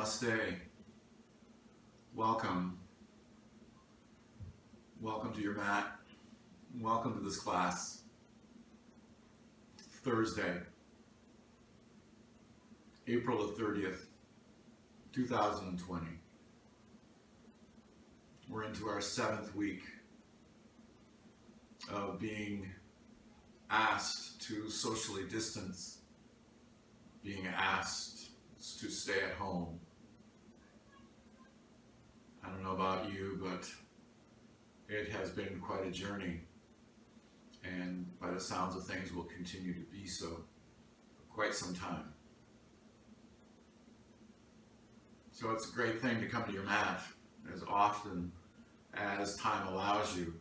Namaste. Welcome. Welcome to your mat. Welcome to this class. Thursday, April the 30th, 2020. We're into our 7th week of being asked to socially distance, being asked to stay at home. I don't know about you, but it has been quite a journey, and by the sounds of things will continue to be so for quite some time. So it's a great thing to come to your mat as often as time allows you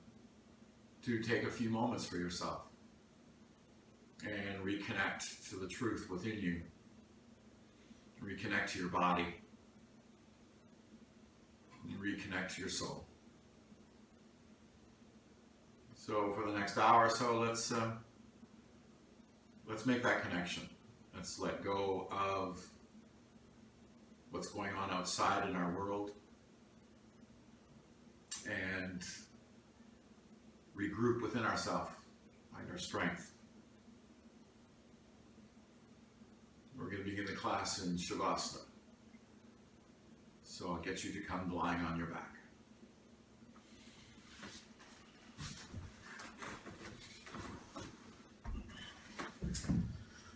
to take a few moments for yourself and reconnect to the truth within you, reconnect to your body, and reconnect to your soul. So for the next hour or so, let's make that connection. Let's let go of what's going on outside in our world and regroup within ourselves, find our strength. We're going to begin the class in Shavasana. So I'll get you to come lying on your back.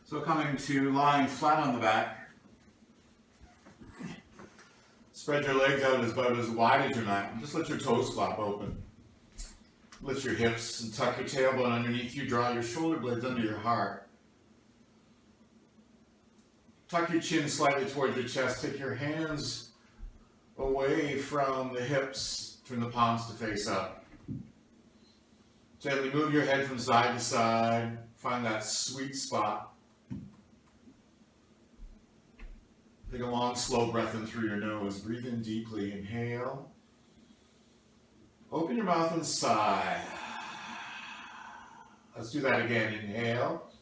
So coming to lying flat on the back, spread your legs out about as wide as your mat, and just let your toes flap open. Lift your hips and tuck your tailbone underneath you, draw your shoulder blades under your heart. Tuck your chin slightly towards your chest, take your hands away from the hips, turn the palms to face up. Gently move your head from side to side, find that sweet spot. Take a long, slow breath in through your nose. Breathe in deeply. Inhale. Open your mouth and sigh. Let's do that again. Inhale.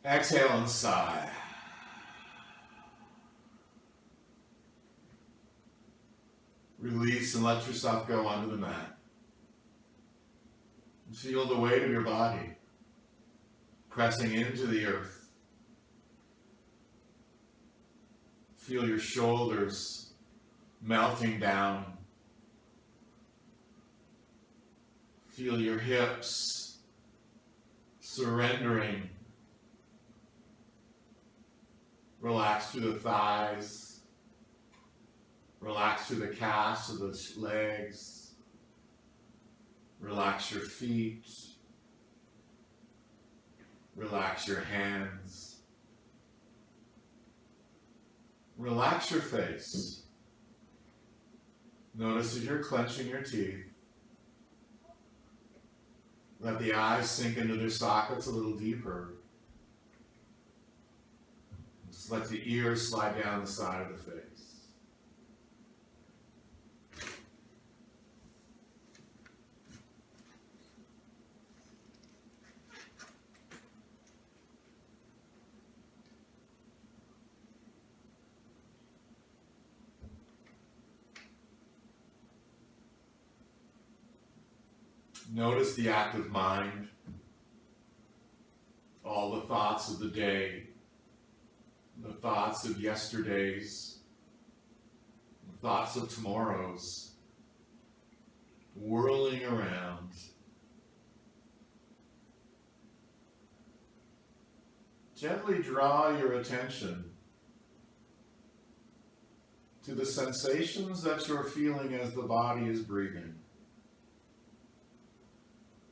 Exhale and sigh. Release and let yourself go onto the mat. Feel the weight of your body pressing into the earth. Feel your shoulders melting down. Feel your hips surrendering. Relax through the thighs. Relax through the calves of the legs. Relax your feet. Relax your hands. Relax your face. Notice as you're clenching your teeth. Let the eyes sink into their sockets a little deeper. Just let the ears slide down the side of the face. Notice the active mind, all the thoughts of the day, the thoughts of yesterday's, the thoughts of tomorrow's, whirling around. Gently draw your attention to the sensations that you're feeling as the body is breathing.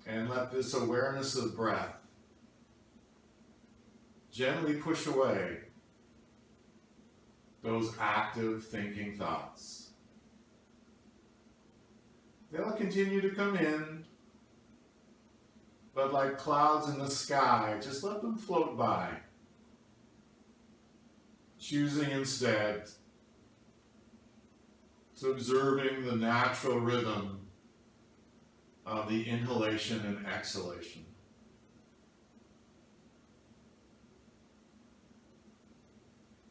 And let this awareness of breath gently push away those active thinking thoughts. They'll continue to come in, but like clouds in the sky, just let them float by, choosing instead to observing the natural rhythm of the inhalation and exhalation.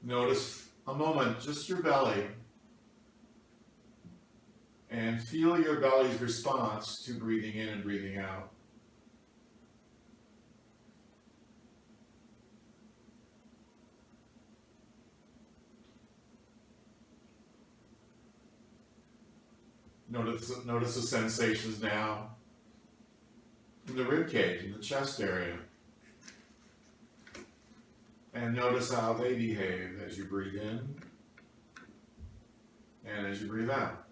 Notice a moment, just your belly, and feel your belly's response to breathing in and breathing out. Notice the sensations now in the rib cage, in the chest area. And notice how they behave as you breathe in and as you breathe out.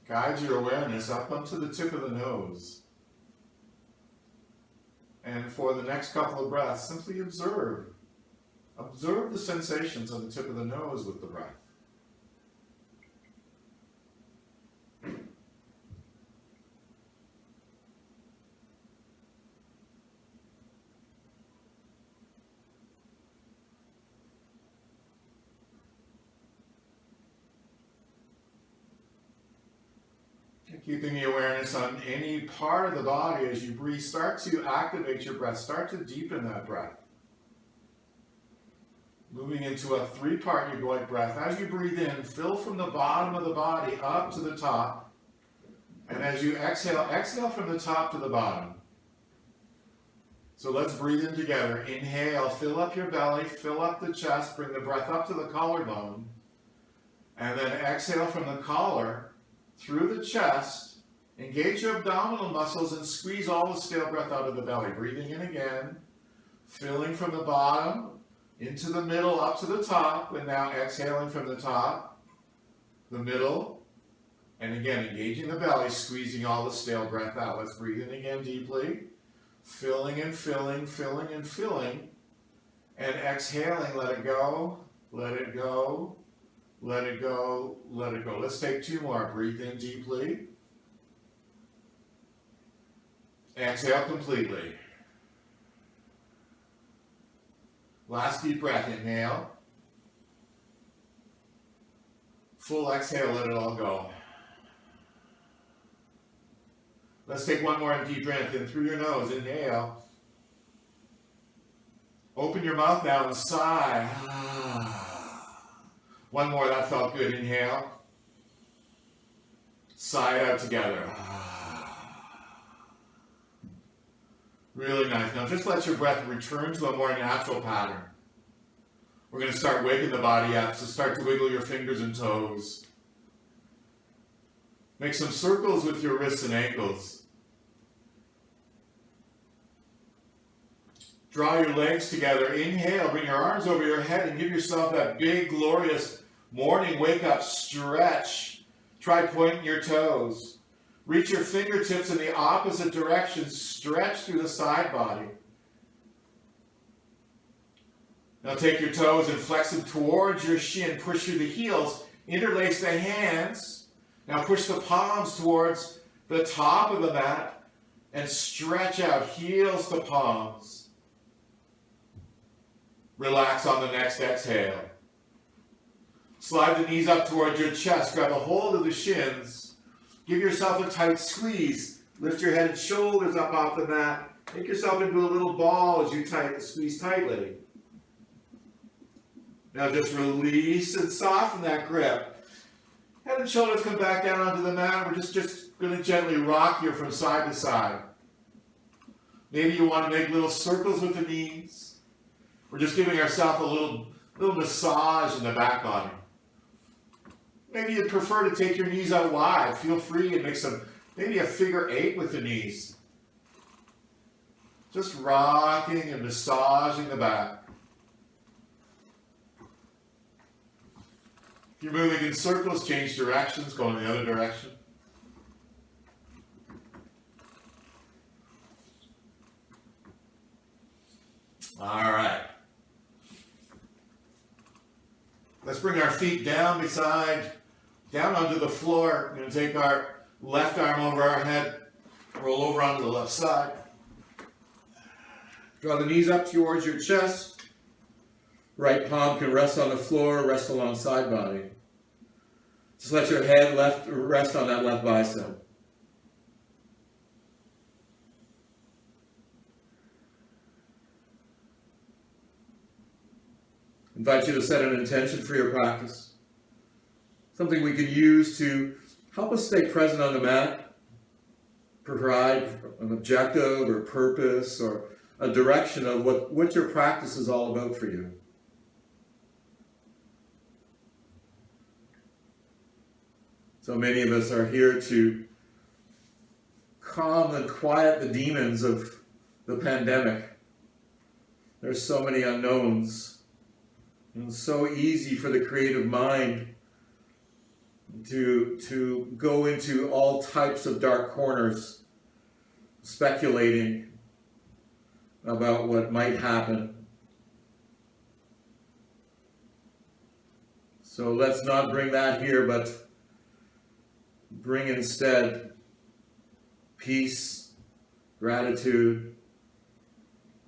Guide your awareness up onto the tip of the nose. And for the next couple of breaths, simply observe. Observe the sensations on the tip of the nose with the breath. Keeping the awareness on any part of the body as you breathe. Start to activate your breath. Start to deepen that breath. Moving into a three-part egoic breath. As you breathe in, fill from the bottom of the body up to the top. And as you exhale, exhale from the top to the bottom. So let's breathe in together. Inhale, fill up your belly, fill up the chest, bring the breath up to the collarbone. And then exhale from the collar through the chest, engage your abdominal muscles and squeeze all the stale breath out of the belly. Breathing in again, filling from the bottom, into the middle, up to the top, and now exhaling from the top, the middle, and again engaging the belly, squeezing all the stale breath out. Let's breathe in again deeply, filling and filling, filling and filling, and exhaling, let it go, let it go. Let it go, let it go. Let's take two more. Breathe in deeply. Exhale completely. Last deep breath. Inhale. Full exhale, let it all go. Let's take one more deep breath in through your nose. Inhale. Open your mouth now and sigh. One more, that felt good. Inhale. Sigh it out together. Really nice. Now just let your breath return to a more natural pattern. We're going to start waking the body up, so start to wiggle your fingers and toes. Make some circles with your wrists and ankles. Draw your legs together. Inhale, bring your arms over your head and give yourself that big, glorious morning wake-up stretch. Try pointing your toes. Reach your fingertips in the opposite direction. Stretch through the side body. Now take your toes and flex them towards your shin. Push through the heels. Interlace the hands. Now push the palms towards the top of the mat and stretch out heels to palms. Relax on the next exhale. Slide the knees up towards your chest. Grab a hold of the shins. Give yourself a tight squeeze. Lift your head and shoulders up off the mat. Make yourself into a little ball as you squeeze tightly. Now just release and soften that grip. Head and shoulders come back down onto the mat. We're just going to gently rock you from side to side. Maybe you want to make little circles with the knees. We're just giving ourselves a little massage in the back body. Maybe you'd prefer to take your knees out wide. Feel free and make maybe a figure 8 with the knees. Just rocking and massaging the back. If you're moving in circles, change directions, go in the other direction. All right. Let's bring our feet down onto the floor. We're going to take our left arm over our head, roll over onto the left side. Draw the knees up towards your chest. Right palm can rest on the floor, rest alongside body. Just let your head rest on that left bicep. Invite you to set an intention for your practice. Something we can use to help us stay present on the mat, provide an objective or purpose or a direction of what your practice is all about for you. So many of us are here to calm and quiet the demons of the pandemic. There's so many unknowns, and it's so easy for the creative mind to go into all types of dark corners, speculating about what might happen. So let's not bring that here, but bring instead peace, gratitude,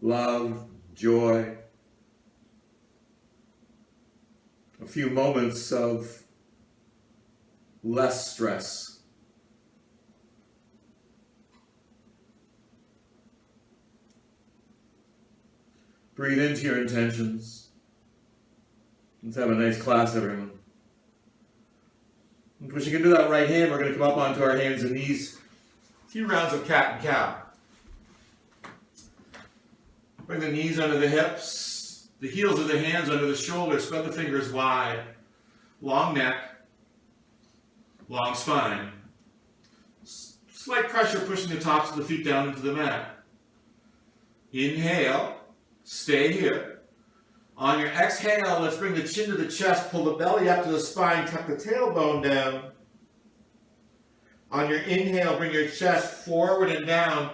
love, joy. A few moments of less stress. Breathe into your intentions. Let's have a nice class, everyone. And pushing into that right hand, we're going to come up onto our hands and knees. A few rounds of cat and cow. Bring the knees under the hips, the heels of the hands under the shoulders, spread the fingers wide. Long neck, long spine. Slight pressure pushing the tops of the feet down into the mat. Inhale, stay here. On your exhale, let's bring the chin to the chest, pull the belly up to the spine, tuck the tailbone down. On your inhale, bring your chest forward and down.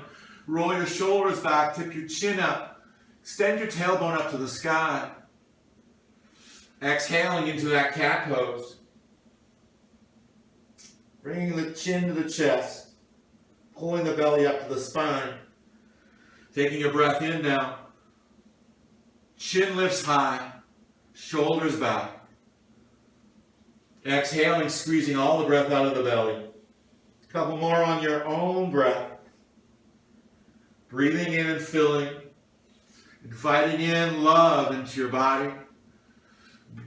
Roll your shoulders back, tip your chin up. Extend your tailbone up to the sky. Exhaling into that cat pose. Bringing the chin to the chest, pulling the belly up to the spine. Taking a breath in now. Chin lifts high, shoulders back. Exhaling, squeezing all the breath out of the belly. A couple more on your own breath. Breathing in and filling. Inviting in love into your body.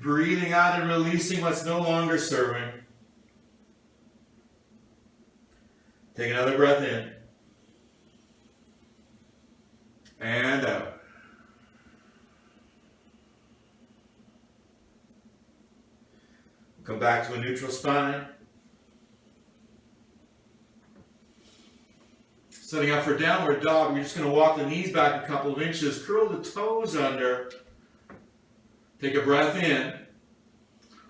Breathing out and releasing what's no longer serving. Take another breath in. And out. Come back to a neutral spine. Setting up for downward dog, we're just going to walk the knees back a couple of inches, curl the toes under. Take a breath in.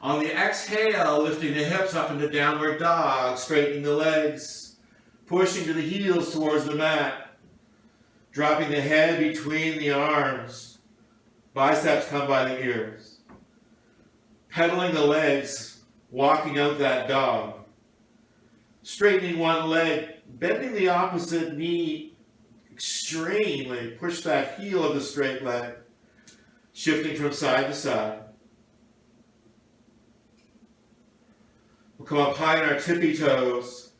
On the exhale, lifting the hips up into downward dog, straightening the legs, pushing to the heels towards the mat, dropping the head between the arms, biceps come by the ears. Pedaling the legs, walking out that dog. Straightening one leg, bending the opposite knee extremely. Push that heel of the straight leg. Shifting from side to side. We'll come up high on our tippy toes.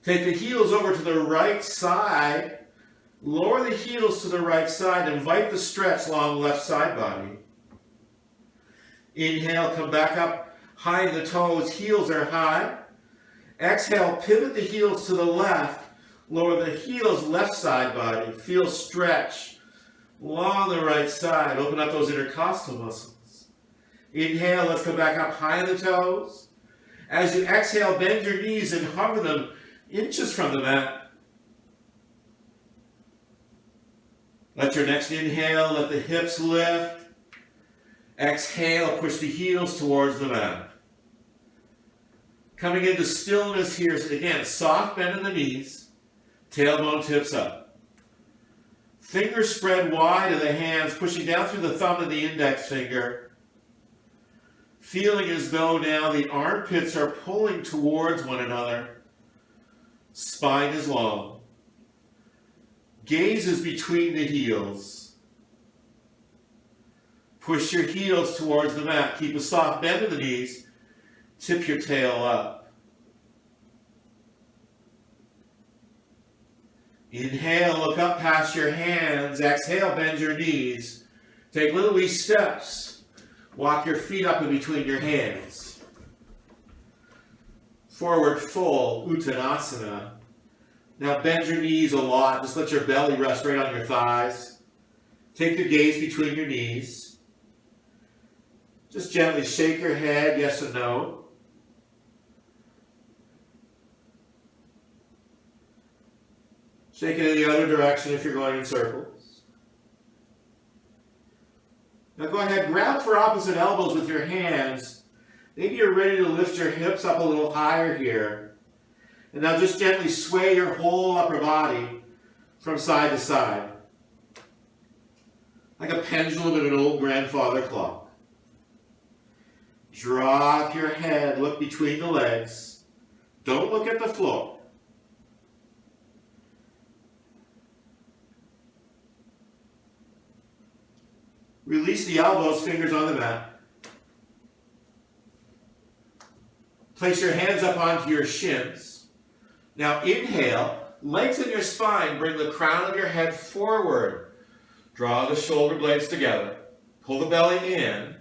Take the heels over to the right side. Lower the heels to the right side. Invite the stretch along the left side body. Inhale, come back up high in the toes, heels are high. Exhale, pivot the heels to the left. Lower the heels, left side body. Feel stretch along the right side. Open up those intercostal muscles. Inhale, let's come back up high in the toes. As you exhale, bend your knees and hover them inches from the mat. Let your next inhale, let the hips lift. Exhale, push the heels towards the mat. Coming into stillness here, again, soft bend in the knees, tailbone tips up. Fingers spread wide of the hands, pushing down through the thumb and the index finger. Feeling as though now the armpits are pulling towards one another. Spine is long. Gaze is between the heels. Push your heels towards the mat. Keep a soft bend in the knees. Tip your tail up. Inhale, look up past your hands. Exhale, bend your knees. Take little wee steps. Walk your feet up in between your hands. Forward fold, Uttanasana. Now bend your knees a lot. Just let your belly rest right on your thighs. Take your gaze between your knees. Just gently shake your head, yes and no. Shake it in the other direction if you're going in circles. Now go ahead, grab for opposite elbows with your hands. Maybe you're ready to lift your hips up a little higher here. And now just gently sway your whole upper body from side to side. Like a pendulum in an old grandfather clock. Drop your head, look between the legs. Don't look at the floor. Release the elbows, fingers on the mat. Place your hands up onto your shins. Now inhale, lengthen your spine, bring the crown of your head forward. Draw the shoulder blades together. Pull the belly in.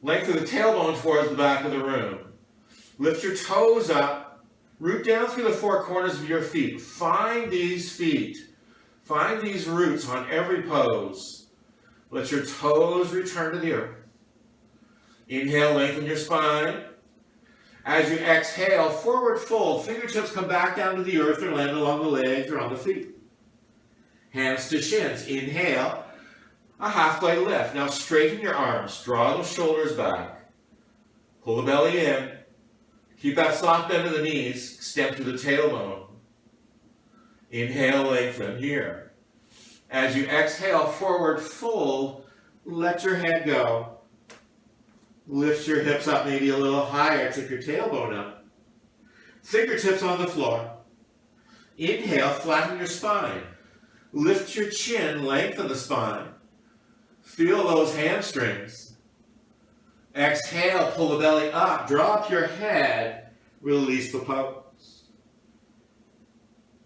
Lengthen the tailbone towards the back of the room. Lift your toes up. Root down through the four corners of your feet. Find these feet. Find these roots on every pose. Let your toes return to the earth. Inhale, lengthen your spine. As you exhale, forward fold. Fingertips come back down to the earth or land along the legs or on the feet. Hands to shins. Inhale, a halfway lift. Now straighten your arms. Draw the shoulders back. Pull the belly in. Keep that soft bend of the knees. Extend through the tailbone. Inhale, lengthen here. As you exhale, forward fold, let your head go. Lift your hips up maybe a little higher, tip your tailbone up. Fingertips on the floor. Inhale, flatten your spine. Lift your chin, lengthen the spine. Feel those hamstrings. Exhale, pull the belly up, drop your head, release the pose.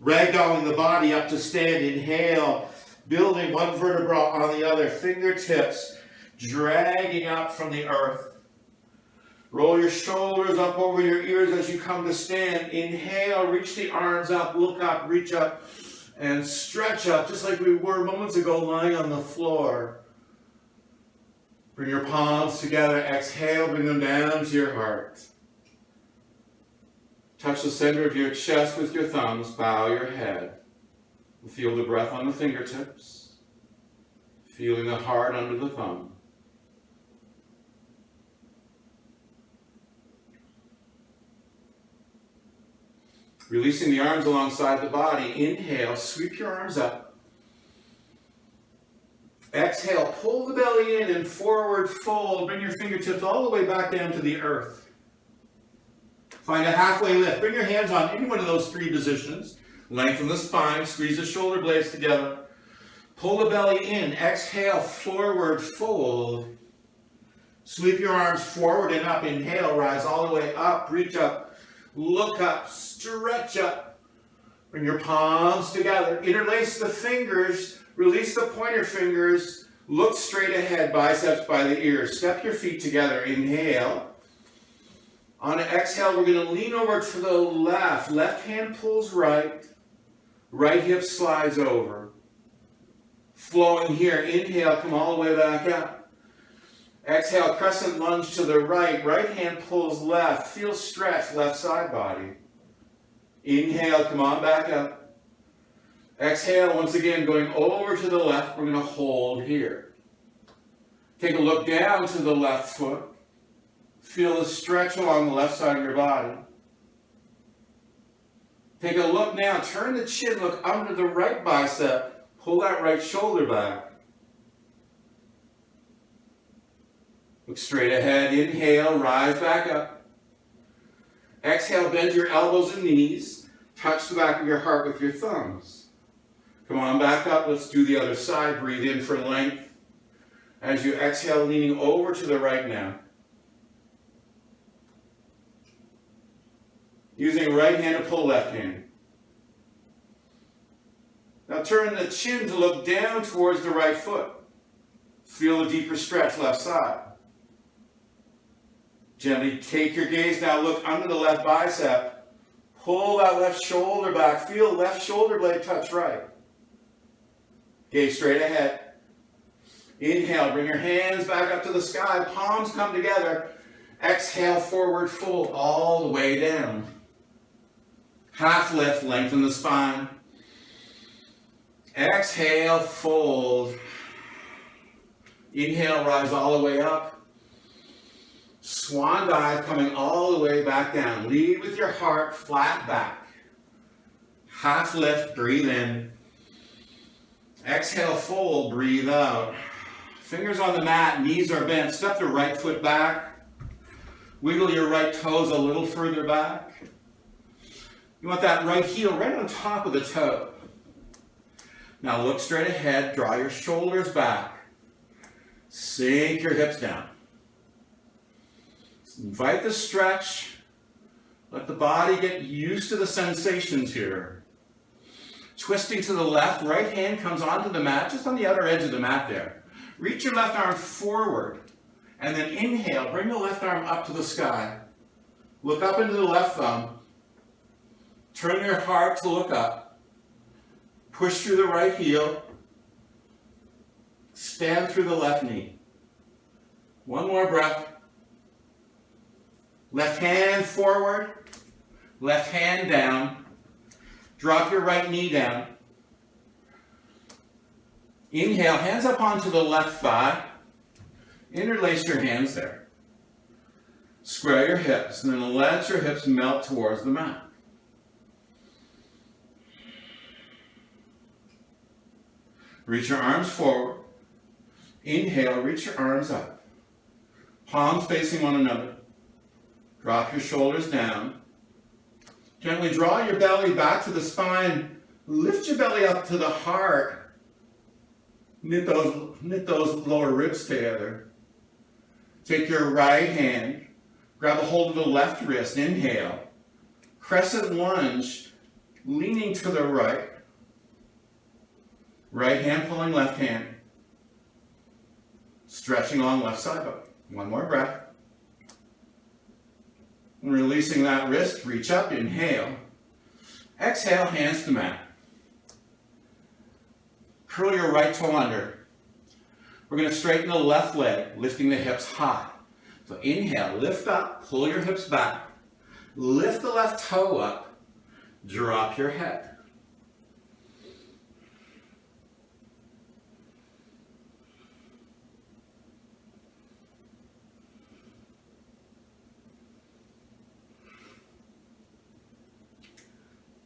Ragdolling the body up to stand, inhale. Building one vertebra on the other, fingertips dragging up from the earth. Roll your shoulders up over your ears as you come to stand. Inhale, reach the arms up, look up, reach up, and stretch up, just like we were moments ago lying on the floor. Bring your palms together, exhale, bring them down to your heart. Touch the center of your chest with your thumbs, bow your head. Feel the breath on the fingertips, feeling the heart under the thumb. Releasing the arms alongside the body. Inhale, sweep your arms up. Exhale, pull the belly in and forward fold. Bring your fingertips all the way back down to the earth. Find a halfway lift. Bring your hands on any one of those three positions. Lengthen the spine, squeeze the shoulder blades together. Pull the belly in, exhale, forward fold. Sweep your arms forward and up, inhale, rise all the way up, reach up, look up, stretch up. Bring your palms together, interlace the fingers, release the pointer fingers, look straight ahead, biceps by the ears. Step your feet together, inhale. On an exhale, we're going to lean over to the left. Left hand pulls right. Right hip slides over. Flowing here. Inhale, come all the way back up. Exhale, crescent lunge to the right. Right hand pulls left. Feel stretch, left side body. Inhale, come on back up. Exhale, once again, going over to the left. We're going to hold here. Take a look down to the left foot. Feel the stretch along the left side of your body. Take a look now. Turn the chin, look under the right bicep. Pull that right shoulder back. Look straight ahead. Inhale, rise back up. Exhale, bend your elbows and knees. Touch the back of your heart with your thumbs. Come on back up. Let's do the other side. Breathe in for length. As you exhale, leaning over to the right now. Using right hand to pull left hand. Now turn the chin to look down towards the right foot. Feel a deeper stretch left side. Gently take your gaze, now look under the left bicep. Pull that left shoulder back. Feel left shoulder blade touch right. Gaze straight ahead. Inhale, bring your hands back up to the sky. Palms come together. Exhale, forward fold all the way down. Half lift, lengthen the spine. Exhale, fold. Inhale, rise all the way up. Swan dive, coming all the way back down. Lead with your heart, flat back. Half lift, breathe in. Exhale, fold, breathe out. Fingers on the mat, knees are bent. Step the right foot back. Wiggle your right toes a little further back. You want that right heel right on top of the toe. Now look straight ahead, draw your shoulders back. Sink your hips down. Invite the stretch. Let the body get used to the sensations here. Twisting to the left, right hand comes onto the mat, just on the outer edge of the mat there. Reach your left arm forward, and then inhale, bring the left arm up to the sky. Look up into the left thumb. Turn your heart to look up. Push through the right heel. Stand through the left knee. One more breath. Left hand forward, left hand down. Drop your right knee down. Inhale, hands up onto the left thigh. Interlace your hands there. Square your hips, and then let your hips melt towards the mat. Reach your arms forward. Inhale, reach your arms up. Palms facing one another. Drop your shoulders down. Gently draw your belly back to the spine. Lift your belly up to the heart. Knit those lower ribs together. Take your right hand. Grab a hold of the left wrist. Inhale. Crescent lunge. Leaning to the right. Right hand pulling left hand. Stretching on left side up. One more breath. And releasing that wrist, reach up, inhale. Exhale, hands to mat. Curl your right toe under. We're going to straighten the left leg, lifting the hips high. So inhale, lift up, pull your hips back. Lift the left toe up, drop your head.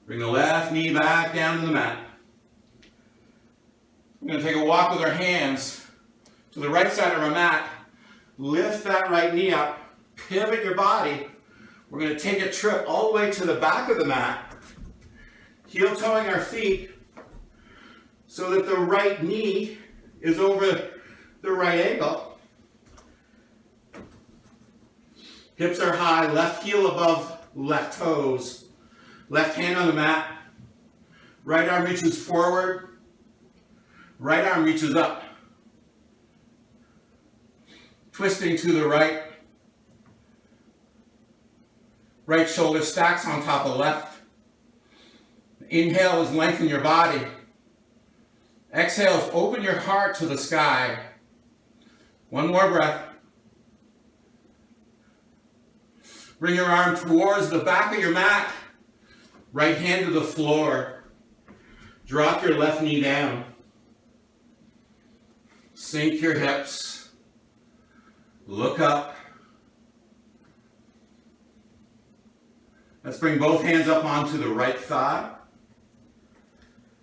Bring the left knee back down to the mat. We're going to take a walk with our hands to the right side of our mat. Lift that right knee up. Pivot your body. We're going to take a trip all the way to the back of the mat. Heel toeing our feet so that the right knee is over the right ankle. Hips are high. Left heel above left toes. Left hand on the mat. Right arm reaches forward. Right arm reaches up. Twisting to the right. Right shoulder stacks on top of left. Inhale is lengthen your body. Exhale is open your heart to the sky. One more breath. Bring your arm towards the back of your mat. Right hand to the floor. Drop your left knee down. Sink your hips. Look up. Let's bring both hands up onto the right thigh.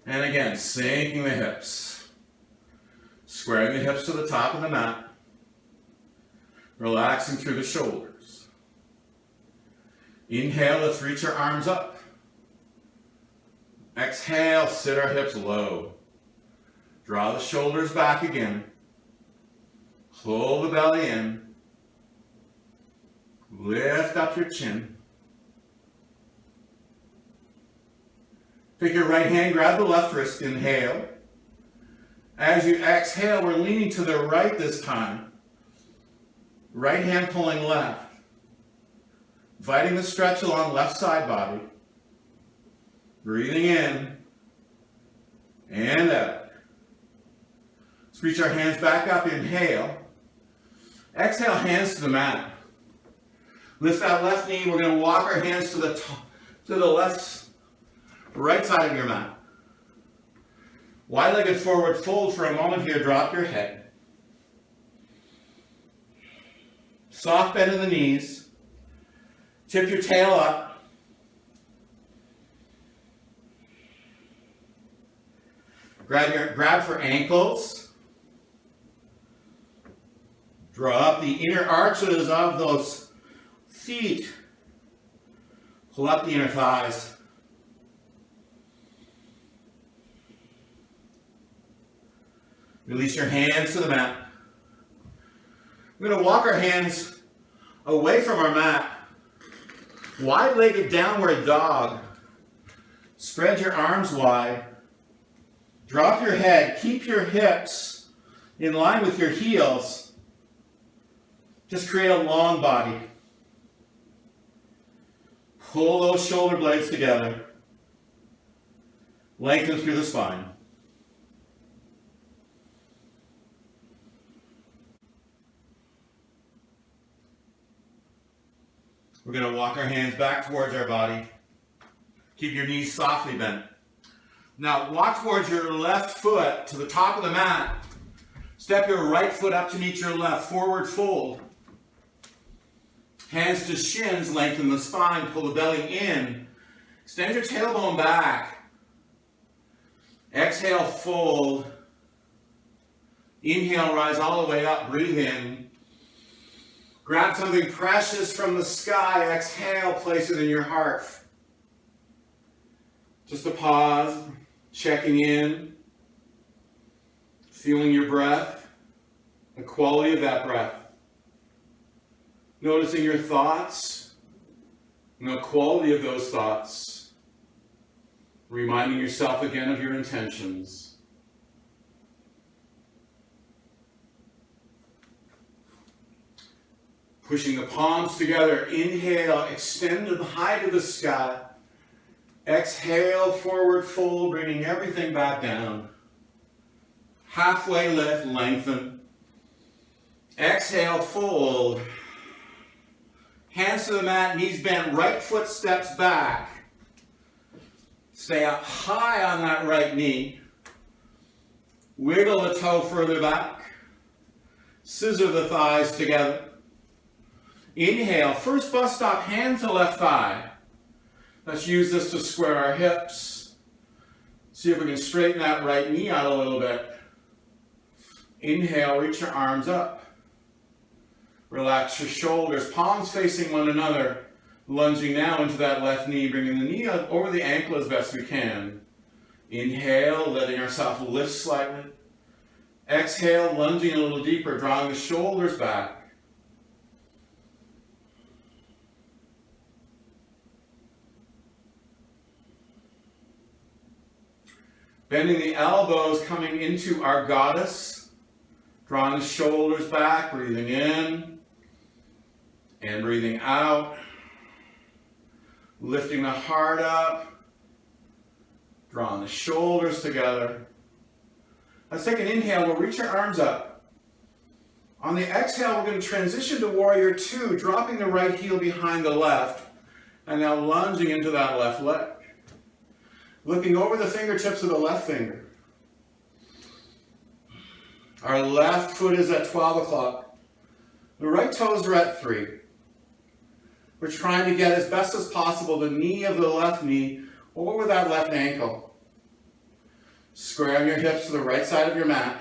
And again, sinking the hips. Squaring the hips to the top of the mat. Relaxing through the shoulders. Inhale, let's reach our arms up. Exhale, sit our hips low. Draw the shoulders back again. Pull the belly in. Lift up your chin. Take your right hand, grab the left wrist, inhale. As you exhale, we're leaning to the right this time. Right hand pulling left. Inviting the stretch along left side body. Breathing in and out. Let's reach our hands back up, inhale. Exhale, hands to the mat. Lift that left knee, we're going to walk our hands to the left, right side of your mat. Wide-legged forward fold for a moment here, drop your head. Soft bend in the knees. Tip your tail up. Grab for ankles. Draw up the inner arches of those feet. Pull up the inner thighs. Release your hands to the mat. We're going to walk our hands away from our mat. Wide-legged downward dog. Spread your arms wide. Drop your head. Keep your hips in line with your heels. Just create a long body. Pull those shoulder blades together. Lengthen through the spine. We're going to walk our hands back towards our body. Keep your knees softly bent. Now walk towards your left foot to the top of the mat. Step your right foot up to meet your left. Forward fold. Hands to shins, lengthen the spine, pull the belly in. Extend your tailbone back. Exhale, fold. Inhale, rise all the way up, breathe in. Grab something precious from the sky. Exhale, place it in your heart. Just a pause, checking in, feeling your breath, the quality of that breath. Noticing your thoughts and the quality of those thoughts. Reminding yourself again of your intentions. Pushing the palms together. Inhale, extend to the height of the sky. Exhale, forward fold, bringing everything back down. Halfway lift, lengthen. Exhale, fold. Hands to the mat, knees bent, right foot steps back. Stay up high on that right knee. Wiggle the toe further back. Scissor the thighs together. Inhale, first bus stop, hand to left thigh. Let's use this to square our hips. See if we can straighten that right knee out a little bit. Inhale, reach your arms up. Relax your shoulders, palms facing one another. Lunging now into that left knee, bringing the knee up over the ankle as best we can. Inhale, letting ourselves lift slightly. Exhale, lunging a little deeper, drawing the shoulders back. Bending the elbows, coming into our goddess. Drawing the shoulders back, breathing in and breathing out. Lifting the heart up. Drawing the shoulders together. Let's take an inhale. We'll reach our arms up. On the exhale, we're going to transition to Warrior Two, dropping the right heel behind the left. And now lunging into that left leg. Looking over the fingertips of the left finger. Our left foot is at 12 o'clock. The right toes are at 3. We're trying to get as best as possible the knee of the left knee over that left ankle. Square your hips to the right side of your mat.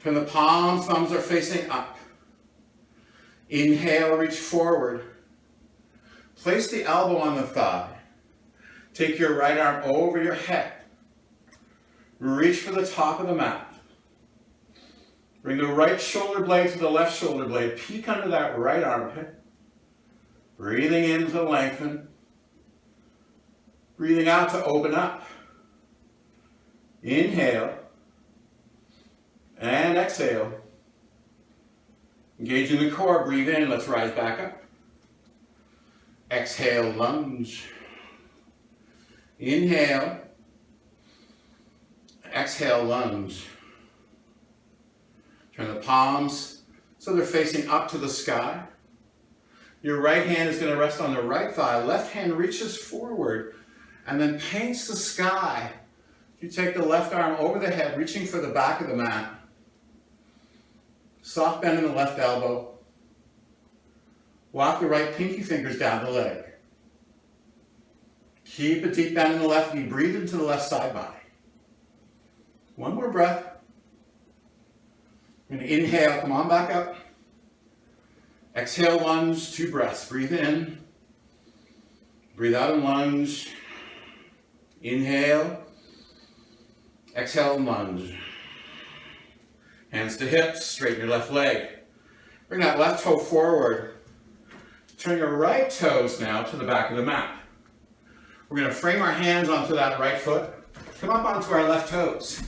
Turn the palms, thumbs are facing up. Inhale, reach forward. Place the elbow on the thigh. Take your right arm over your head. Reach for the top of the mat. Bring the right shoulder blade to the left shoulder blade. Peek under that right armpit. Breathing in to lengthen. Breathing out to open up. Inhale. And exhale. Engaging the core, breathe in, let's rise back up. Exhale, lunge. Inhale. Exhale, lunge. Turn the palms so they're facing up to the sky. Your right hand is going to rest on the right thigh. Left hand reaches forward and then paints the sky. You take the left arm over the head, reaching for the back of the mat. Soft bend in the left elbow. Walk the right pinky fingers down the leg. Keep a deep bend in the left knee. Breathe into the left side body. One more breath. You're going to inhale, come on back up. Exhale, lunge, 2 breaths. Breathe in. Breathe out and lunge. Inhale. Exhale and lunge. Hands to hips, straighten your left leg. Bring that left toe forward. Turn your right toes now to the back of the mat. We're going to frame our hands onto that right foot. Come up onto our left toes.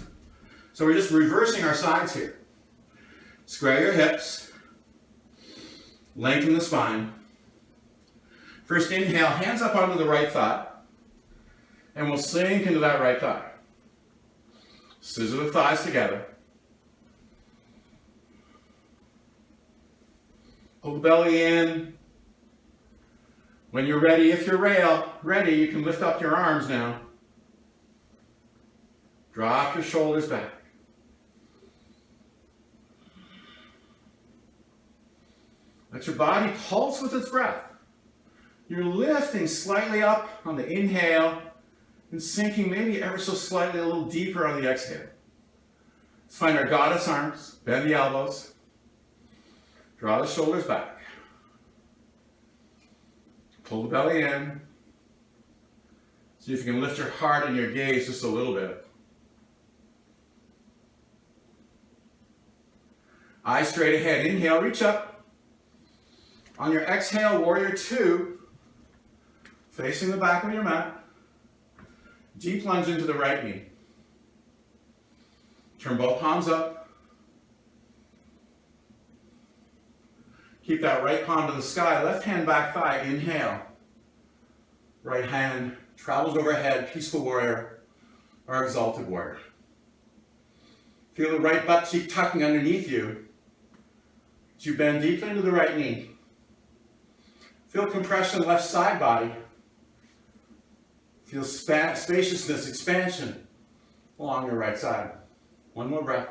So we're just reversing our sides here. Square your hips. Lengthen the spine. First inhale, hands up onto the right thigh. And we'll sink into that right thigh. Scissor the thighs together. Pull the belly in. When you're ready, if you're ready, you can lift up your arms now. Drop your shoulders back. Let your body pulse with its breath. You're lifting slightly up on the inhale and sinking maybe ever so slightly a little deeper on the exhale. Let's find our goddess arms. Bend the elbows. Draw the shoulders back. Pull the belly in. See if you can lift your heart and your gaze just a little bit. Eyes straight ahead. Inhale, reach up. On your exhale, warrior 2, facing the back of your mat. Deep lunge into the right knee. Turn both palms up. Keep that right palm to the sky. Left hand back thigh. Inhale. Right hand travels overhead. Peaceful warrior or exalted warrior. Feel the right butt cheek tucking underneath you as you bend deeply into the right knee. Feel compression left side body. Feel spaciousness, expansion along your right side. One more breath.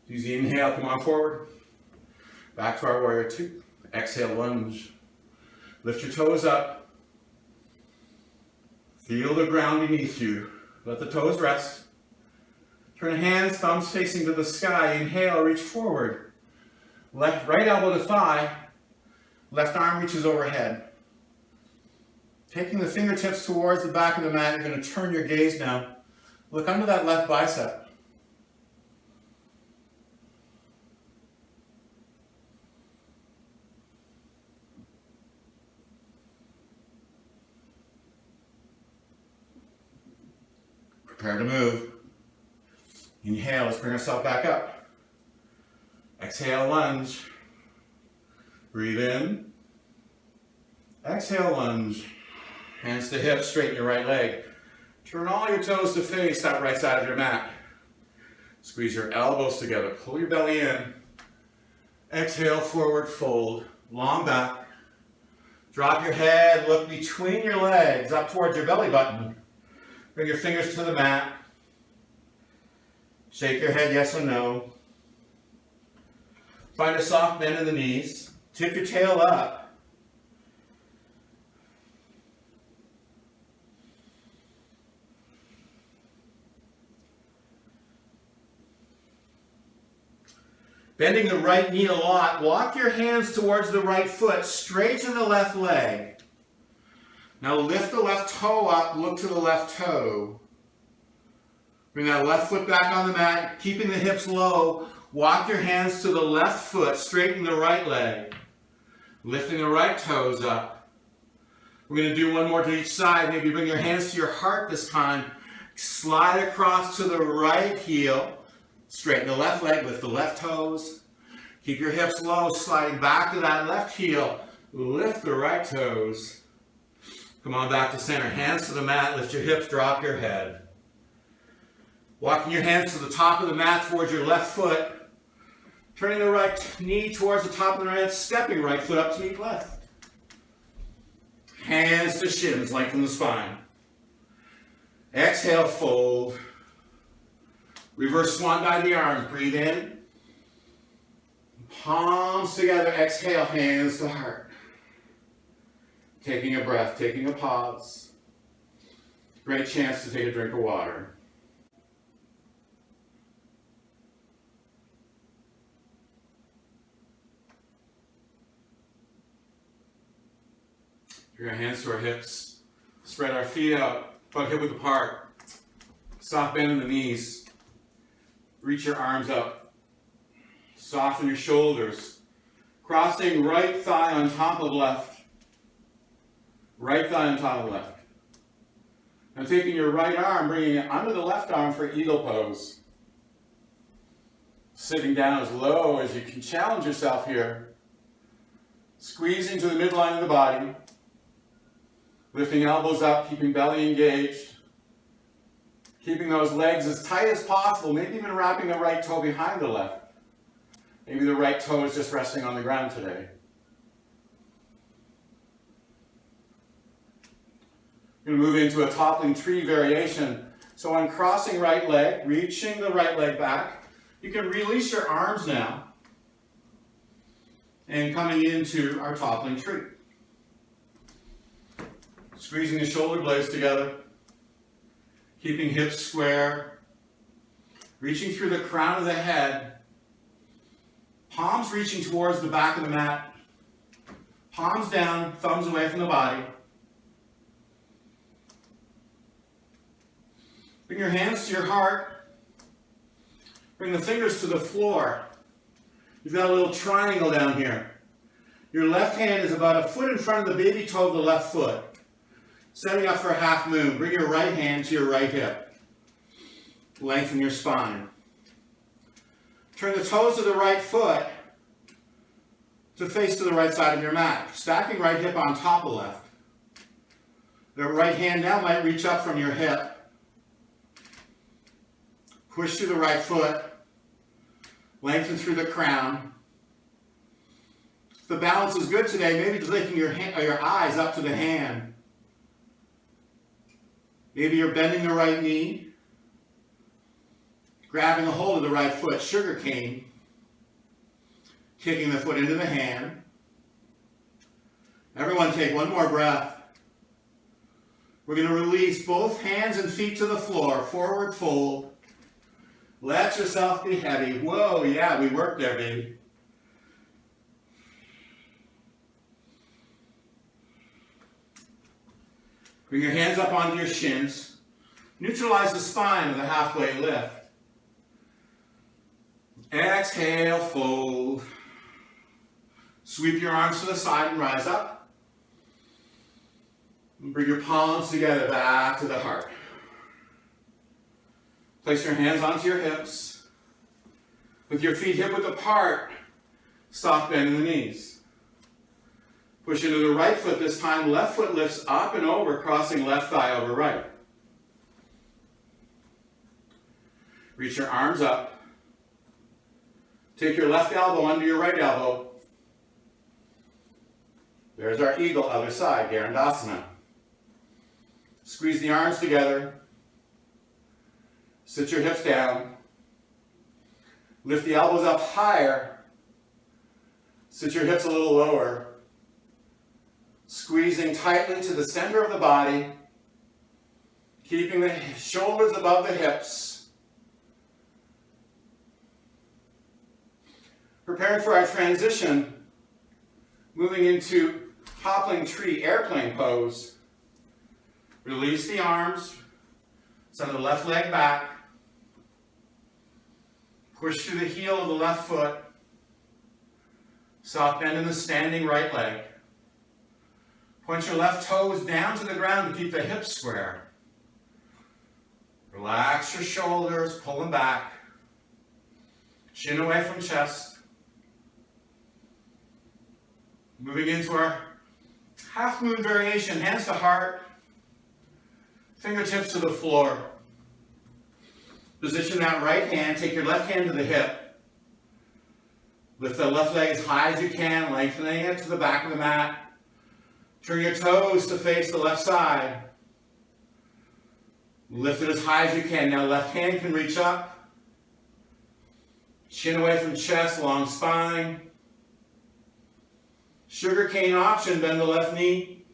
Use the inhale, come on forward. Back to our warrior 2. Exhale, lunge. Lift your toes up. Feel the ground beneath you. Let the toes rest. Turn hands, thumbs facing to the sky. Inhale, reach forward. Right elbow to thigh. Left arm reaches overhead. Taking the fingertips towards the back of the mat, you're going to turn your gaze now. Look under that left bicep. Prepare to move. Inhale, let's bring ourselves back up. Exhale, lunge. Breathe in. Exhale, lunge. Hands to hips, straighten your right leg. Turn all your toes to face that right side of your mat. Squeeze your elbows together. Pull your belly in. Exhale, forward fold. Long back. Drop your head. Look between your legs up towards your belly button. Bring your fingers to the mat. Shake your head yes or no. Find a soft bend in the knees. Tip your tail up. Bending the right knee a lot. Walk your hands towards the right foot. Straighten the left leg. Now lift the left toe up. Look to the left toe. Bring that left foot back on the mat. Keeping the hips low. Walk your hands to the left foot, straighten the right leg. Lifting the right toes up. We're going to do one more to each side. Maybe bring your hands to your heart this time. Slide across to the right heel. Straighten the left leg, lift the left toes. Keep your hips low, sliding back to that left heel. Lift the right toes. Come on back to center. Hands to the mat, lift your hips, drop your head. Walking your hands to the top of the mat towards your left foot. Turning the right knee towards the top of the mat, stepping right foot up to meet left. Hands to shins, lengthen the spine. Exhale, fold. Reverse swan by the arms. Breathe in. Palms together. Exhale, hands to heart. Taking a breath, taking a pause. Great chance to take a drink of water. Bring our hands to our hips. Spread our feet out, butt hip width apart. Soft bend in the knees. Reach your arms up. Soften your shoulders. Crossing right thigh on top of left. Right thigh on top of left. And taking your right arm, bringing it under the left arm for eagle pose. Sitting down as low as you can. Challenge yourself here. Squeezing to the midline of the body. Lifting elbows up, keeping belly engaged. Keeping those legs as tight as possible, maybe even wrapping the right toe behind the left. Maybe the right toe is just resting on the ground today. We're going to move into a toppling tree variation. So on crossing right leg, reaching the right leg back, you can release your arms now. And coming into our toppling tree. Squeezing the shoulder blades together. Keeping hips square. Reaching through the crown of the head. Palms reaching towards the back of the mat. Palms down, thumbs away from the body. Bring your hands to your heart. Bring the fingers to the floor. You've got a little triangle down here. Your left hand is about a foot in front of the baby toe of the left foot. Setting up for a half moon. Bring your right hand to your right hip. Lengthen your spine. Turn the toes of the right foot to face to the right side of your mat. Stacking right hip on top of left. The right hand now might reach up from your hip. Push through the right foot. Lengthen through the crown. If the balance is good today, maybe linking your eyes up to the hand. Maybe you're bending the right knee, grabbing a hold of the right foot, sugar cane, kicking the foot into the hand. Everyone take one more breath. We're going to release both hands and feet to the floor, forward fold. Let yourself be heavy. Whoa, yeah, we worked there, baby. Bring your hands up onto your shins. Neutralize the spine with a halfway lift. Exhale, fold. Sweep your arms to the side and rise up. And bring your palms together back to the heart. Place your hands onto your hips. With your feet hip width apart, soft bend in the knees. Push into the right foot this time. Left foot lifts up and over, crossing left thigh over right. Reach your arms up. Take your left elbow under your right elbow. There's our eagle, other side, Garandasana. Squeeze the arms together. Sit your hips down. Lift the elbows up higher. Sit your hips a little lower. Squeezing tightly to the center of the body. Keeping the shoulders above the hips. Preparing for our transition. Moving into toppling tree, airplane pose. Release the arms. Send the left leg back. Push through the heel of the left foot. Soft bend in the standing right leg. Point your left toes down to the ground to keep the hips square. Relax your shoulders, pull them back. Chin away from chest. Moving into our half moon variation, hands to heart, fingertips to the floor. Position that right hand, take your left hand to the hip. Lift the left leg as high as you can, lengthening it to the back of the mat. Turn your toes to face the left side. Lift it as high as you can. Now left hand can reach up. Chin away from chest, long spine. Sugar cane option, bend the left knee.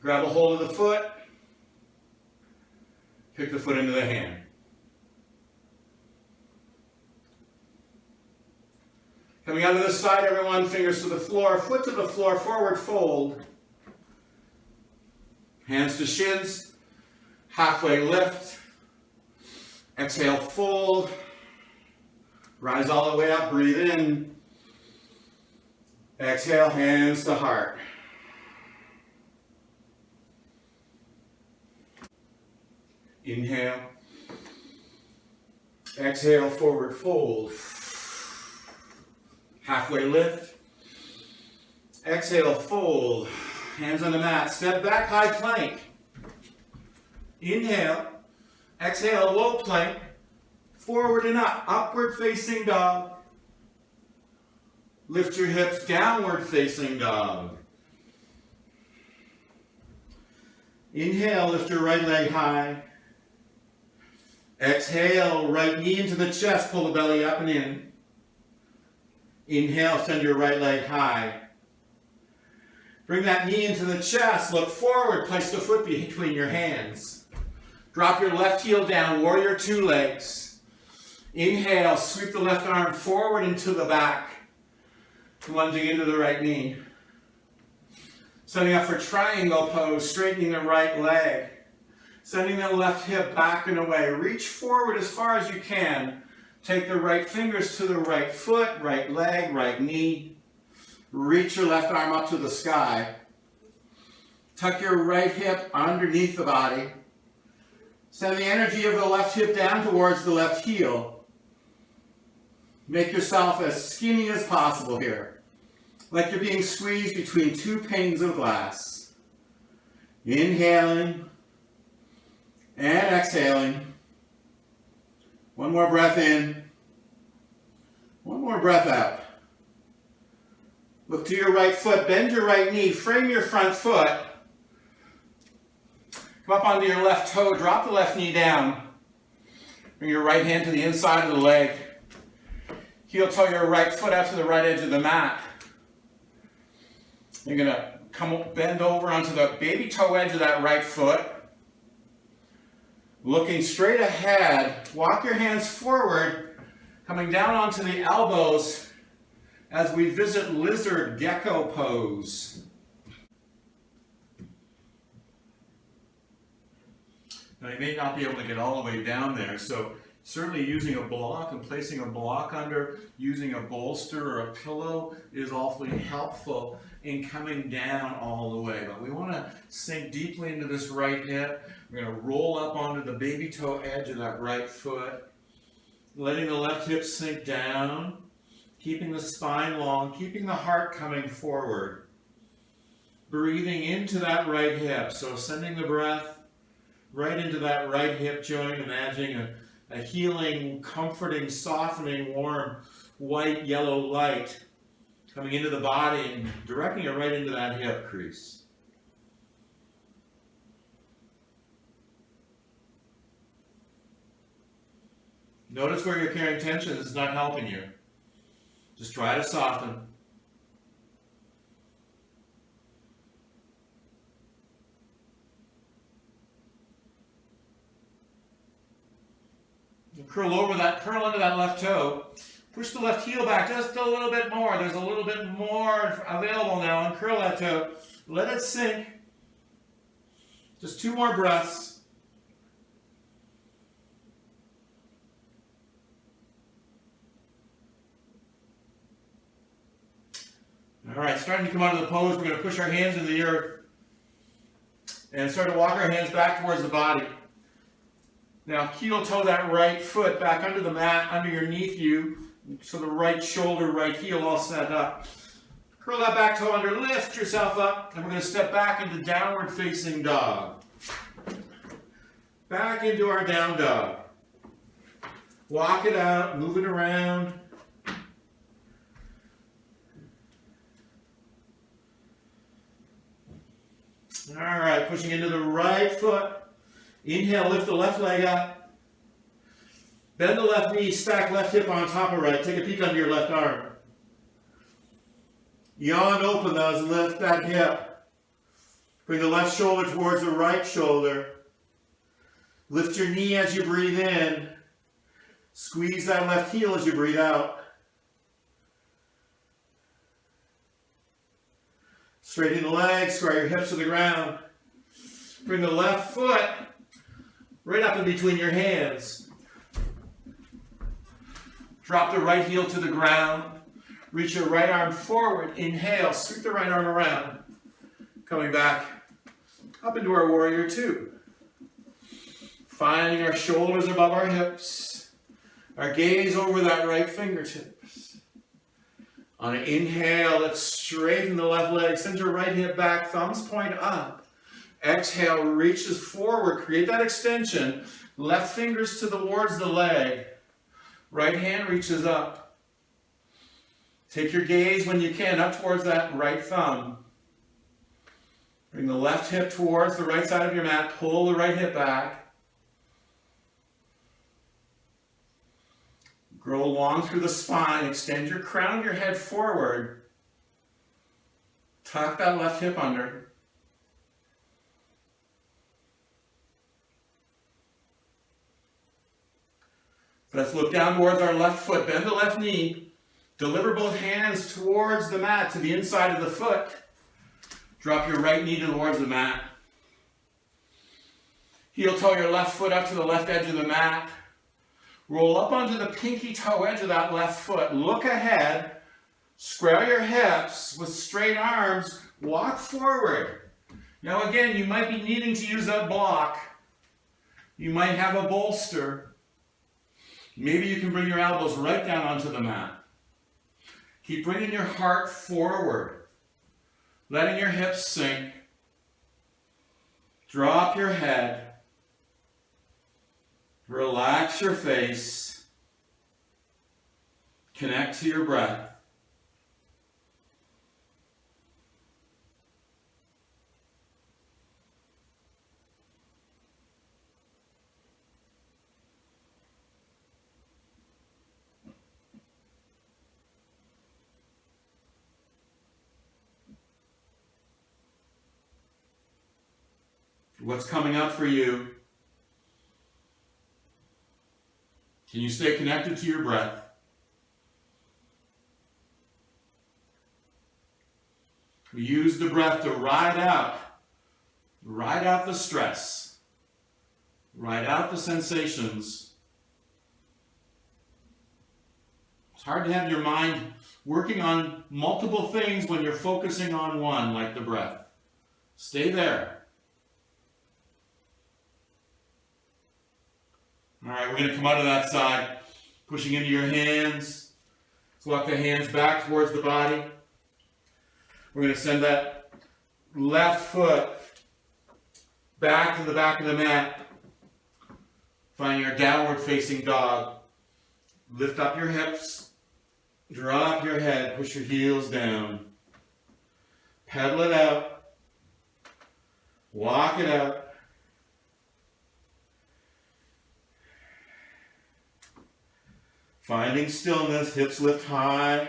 Grab a hold of the foot. Pick the foot into the hand. Coming out to the side, everyone, fingers to the floor, foot to the floor, forward fold. Hands to shins, halfway lift. Exhale, fold. Rise all the way up, breathe in. Exhale, hands to heart. Inhale. Exhale, forward fold. Halfway lift. Exhale, fold. Hands on the mat. Step back, high plank. Inhale. Exhale, low plank. Forward and up. Upward facing dog. Lift your hips, downward facing dog. Inhale, lift your right leg high. Exhale, right knee into the chest, pull the belly up and in. Inhale, send your right leg high. Bring that knee into the chest, look forward, place the foot between your hands. Drop your left heel down, warrior two legs. Inhale, sweep the left arm forward and to the back. Lunging into the right knee. Setting up for triangle pose, straightening the right leg. Sending the left hip back and away. Reach forward as far as you can. Take the right fingers to the right foot, right leg, right knee. Reach your left arm up to the sky. Tuck your right hip underneath the body. Send the energy of the left hip down towards the left heel. Make yourself as skinny as possible here. Like you're being squeezed between two panes of glass. Inhaling and exhaling. One more breath in. One more breath out. Look to your right foot, bend your right knee, frame your front foot. Come up onto your left toe, drop the left knee down. Bring your right hand to the inside of the leg. Heel toe your right foot out to the right edge of the mat. You're going to bend over onto the baby toe edge of that right foot. Looking straight ahead, walk your hands forward, coming down onto the elbows as we visit lizard gecko pose. Now you may not be able to get all the way down there, so certainly using a block and placing a block under, using a bolster or a pillow is awfully helpful in coming down all the way. But we want to sink deeply into this right hip. We're going to roll up onto the baby toe edge of that right foot, letting the left hip sink down, keeping the spine long, keeping the heart coming forward. Breathing into that right hip, so sending the breath right into that right hip joint, imagining a healing, comforting, softening, warm, white, yellow light coming into the body and directing it right into that hip crease. Notice where you're carrying tension. This is not helping you. Just try to soften. Curl over that, curl under that left toe. Push the left heel back just a little bit more. There's a little bit more available now. And curl that toe. Let it sink. Just 2 more breaths. All right, starting to come out of the pose, we're going to push our hands into the earth and start to walk our hands back towards the body. Now, heel toe that right foot back under the mat, underneath you, so the right shoulder, right heel all set up. Curl that back toe under, lift yourself up, and we're going to step back into downward facing dog. Back into our down dog. Walk it out, move it around. All right, pushing into the right foot. Inhale, lift the left leg up. Bend the left knee, stack left hip on top of right. Take a peek under your left arm. Yawn open those, lift that hip. Bring the left shoulder towards the right shoulder. Lift your knee as you breathe in. Squeeze that left heel as you breathe out. Straighten the legs, square your hips to the ground. Bring the left foot right up in between your hands. Drop the right heel to the ground. Reach your right arm forward. Inhale, sweep the right arm around. Coming back up into our warrior two. Finding our shoulders above our hips. Our gaze over that right fingertips. On an inhale, let's straighten the left leg. Send your right hip back, thumbs point up. Exhale, reaches forward. Create that extension. Left fingers towards the leg. Right hand reaches up. Take your gaze when you can up towards that right thumb. Bring the left hip towards the right side of your mat. Pull the right hip back. Grow long through the spine. Extend your crown of your head forward. Tuck that left hip under. Let's look down towards our left foot. Bend the left knee. Deliver both hands towards the mat to the inside of the foot. Drop your right knee towards the mat. Heel toe your left foot up to the left edge of the mat. Roll up onto the pinky toe edge of that left foot. Look ahead. Square your hips with straight arms. Walk forward. Now again, you might be needing to use that block. You might have a bolster. Maybe you can bring your elbows right down onto the mat. Keep bringing your heart forward. Letting your hips sink. Drop your head. Relax your face. Connect to your breath. What's coming up for you? Can you stay connected to your breath? We use the breath to ride out the stress, ride out the sensations. It's hard to have your mind working on multiple things when you're focusing on one, like the breath. Stay there. All right, we're going to come out of that side, pushing into your hands. Let's walk the hands back towards the body. We're going to send that left foot back to the back of the mat. Find your downward facing dog. Lift up your hips. Drop your head. Push your heels down. Pedal it out. Walk it out. Finding stillness, hips lift high.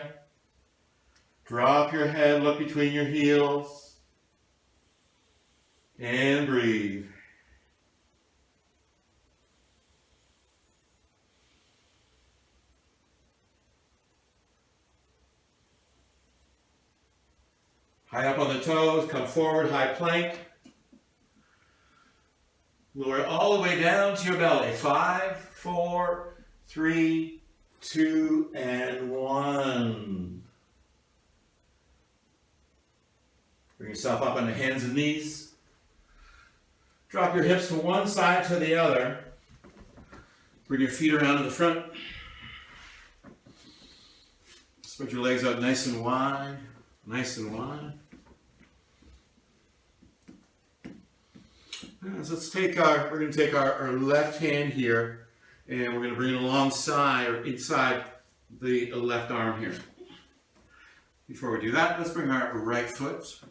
Drop your head, look between your heels. And breathe. High up on the toes, come forward, high plank. Lower all the way down to your belly. 5, 4, 3, 2, and 1. Bring yourself up on the hands and knees. Drop your hips to one side to the other. Bring your feet around to the front. Spread your legs out nice and wide, nice and wide. So we're going to take our left hand here, and we're going to bring it alongside or inside the left arm here. Before we do that, let's bring our right foot,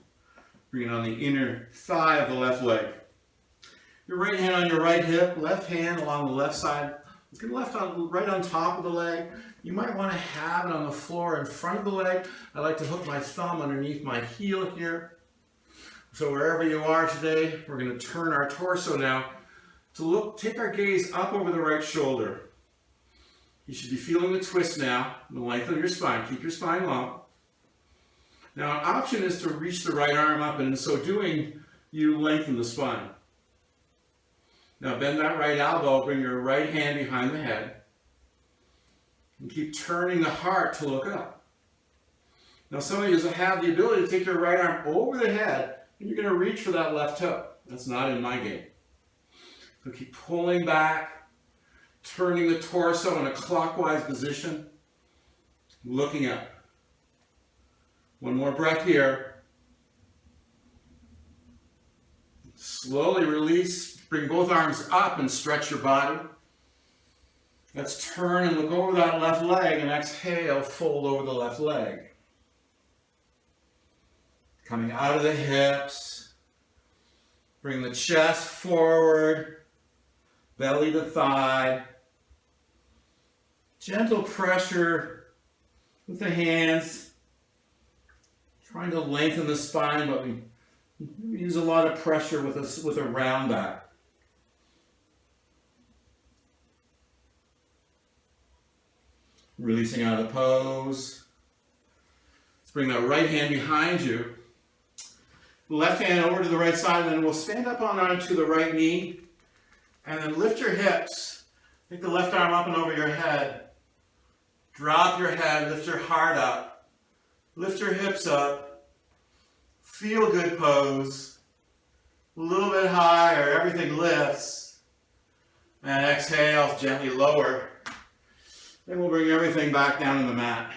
bring it on the inner thigh of the left leg. Your right hand on your right hip, left hand along the left side, right on top of the leg. You might want to have it on the floor in front of the leg. I like to hook my thumb underneath my heel here. So wherever you are today, we're going to turn our torso now to take our gaze up over the right shoulder. You should be feeling the twist now, the length of your spine. Keep your spine long. Now an option is to reach the right arm up, and in so doing, you lengthen the spine. Now bend that right elbow, bring your right hand behind the head, and keep turning the heart to look up. Now some of you have the ability to take your right arm over the head, and you're going to reach for that left toe. That's not in my game. So keep pulling back, turning the torso in a clockwise position, looking up. One more breath here. Slowly release, bring both arms up and stretch your body. Let's turn and look over that left leg, and exhale, fold over the left leg. Coming out of the hips, bring the chest forward, belly to thigh. Gentle pressure with the hands, trying to lengthen the spine, but we use a lot of pressure with a round back. Releasing out of the pose. Let's bring that right hand behind you. Left hand over to the right side, and then we'll stand up onto the right knee, and then lift your hips. Take the left arm up and over your head. Drop your head, lift your heart up. Lift your hips up. Feel good pose. A little bit higher, everything lifts. And exhale, gently lower. Then we'll bring everything back down to the mat.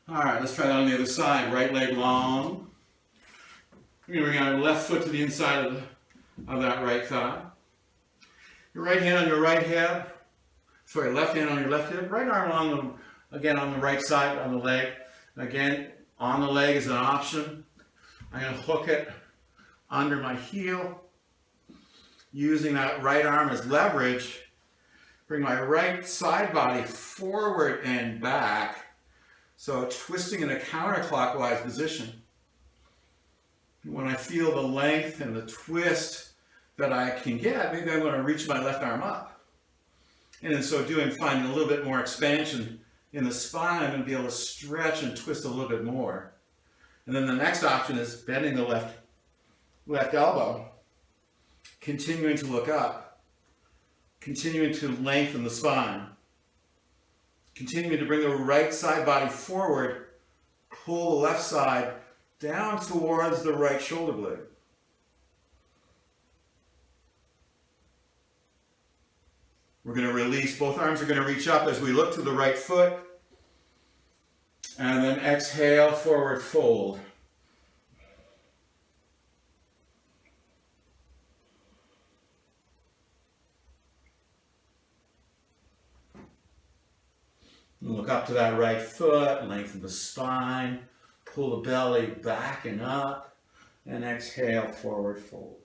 All right, let's try that on the other side. Right leg long. We're going to bring our left foot to the inside of that right thigh. Your right hand on your right hip. Sorry, left hand on your left hip. Right arm again on the right side on the leg. Again, on the leg is an option. I'm going to hook it under my heel. Using that right arm as leverage. Bring my right side body forward and back. So twisting in a counterclockwise position. When I feel the length and the twist that I can get, maybe I'm going to reach my left arm up. And in so doing, finding a little bit more expansion in the spine, I'm going to be able to stretch and twist a little bit more. And then the next option is bending the left elbow, continuing to look up, continuing to lengthen the spine, continuing to bring the right side body forward, pull the left side down towards the right shoulder blade. We're going to release, both arms are going to reach up as we look to the right foot. And then exhale, forward fold. Look up to that right foot, lengthen the spine. Pull the belly back and up, and exhale, forward fold.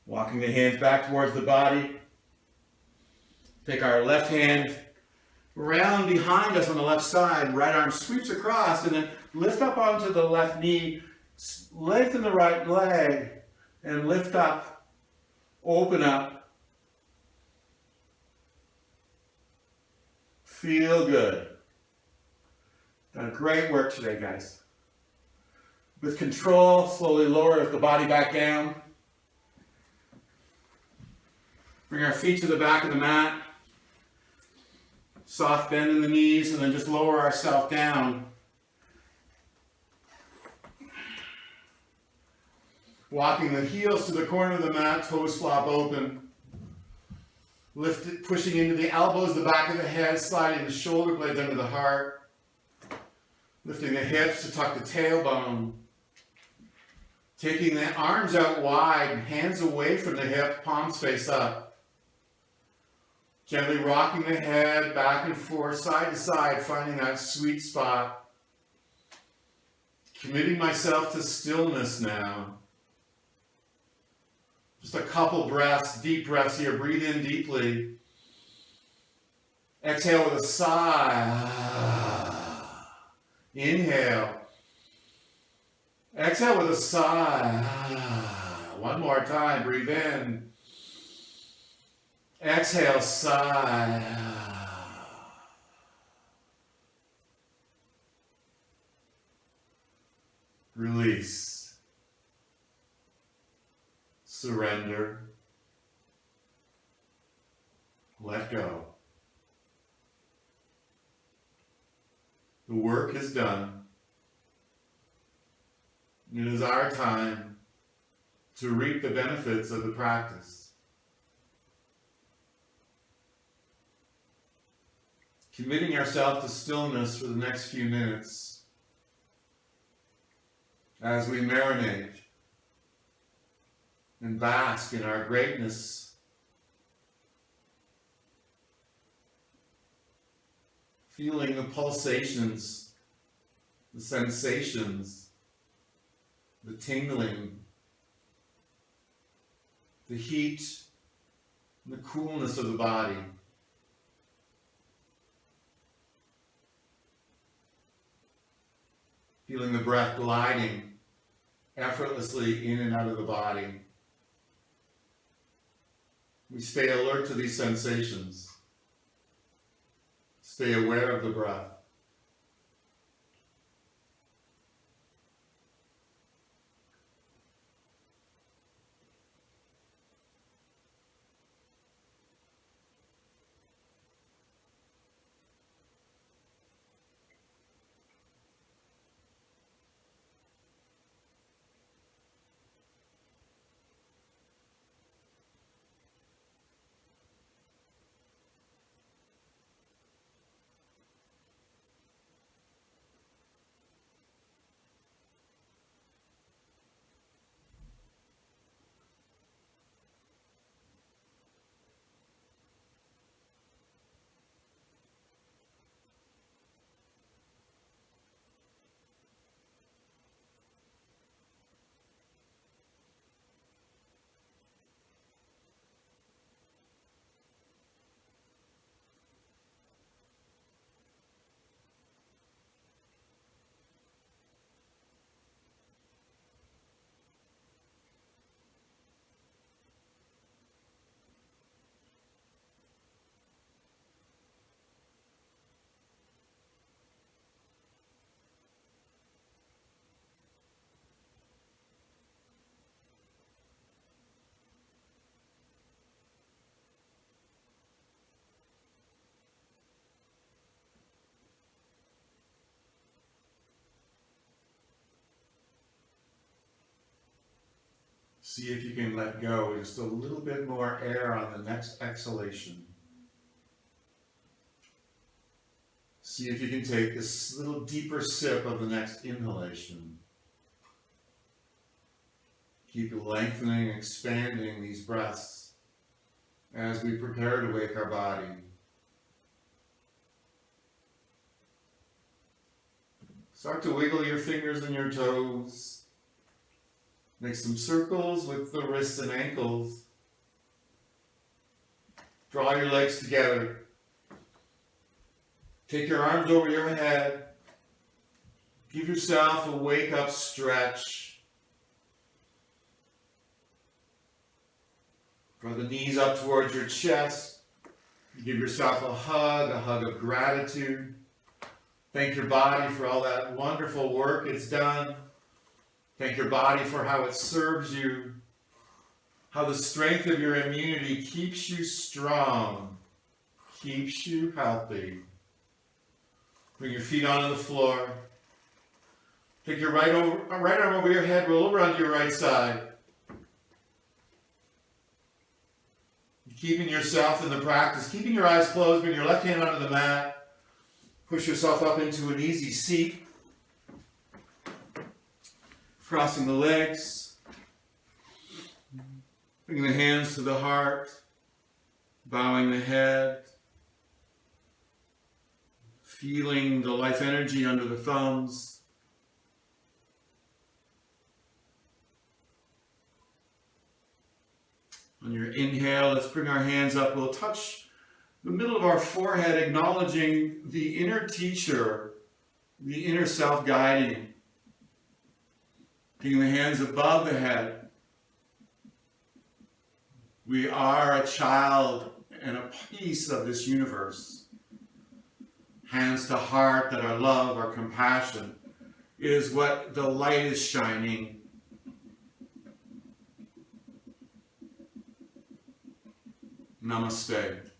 Walking the hands back towards the body. Take our left hand round behind us on the left side, right arm sweeps across, and then lift up onto the left knee, lengthen the right leg, and lift up, open up. Feel good. Done great work today, guys. With control, slowly lower the body back down. Bring our feet to the back of the mat. Soft bend in the knees, and then just lower ourselves down. Walking the heels to the corner of the mat, toes flop open. Lift it, pushing into the elbows, the back of the head, sliding the shoulder blades under the heart. Lifting the hips to tuck the tailbone. Taking the arms out wide, hands away from the hip, palms face up. Gently rocking the head back and forth, side to side, finding that sweet spot. Committing myself to stillness now. Just a couple breaths, deep breaths here. Breathe in deeply. Exhale with a sigh. Inhale. Exhale with a sigh. One more time. Breathe in. Exhale, sigh. Release. Surrender. Let go. The work is done. It is our time to reap the benefits of the practice. Committing ourselves to stillness for the next few minutes as we marinate and bask in our greatness. Feeling the pulsations, the sensations, the tingling, the heat, and the coolness of the body. Feeling the breath gliding effortlessly in and out of the body. We stay alert to these sensations. Stay aware of the breath. See if you can let go just a little bit more air on the next exhalation. See if you can take this little deeper sip of the next inhalation. Keep lengthening and expanding these breaths as we prepare to wake our body. Start to wiggle your fingers and your toes. Make some circles with the wrists and ankles. Draw your legs together. Take your arms over your head. Give yourself a wake-up stretch. Draw the knees up towards your chest. Give yourself a hug of gratitude. Thank your body for all that wonderful work it's done. Thank your body for how it serves you, how the strength of your immunity keeps you strong, keeps you healthy. Bring your feet onto the floor. Take your right arm over your head, roll over onto your right side. Keeping yourself in the practice, keeping your eyes closed, bring your left hand onto the mat. Push yourself up into an easy seat. Crossing the legs. Bringing the hands to the heart. Bowing the head. Feeling the life energy under the thumbs. On your inhale, let's bring our hands up. We'll touch the middle of our forehead, acknowledging the inner teacher, the inner self guiding. Taking the hands above the head. We are a child and a piece of this universe. Hands to heart, that our love, our compassion is what the light is shining. Namaste.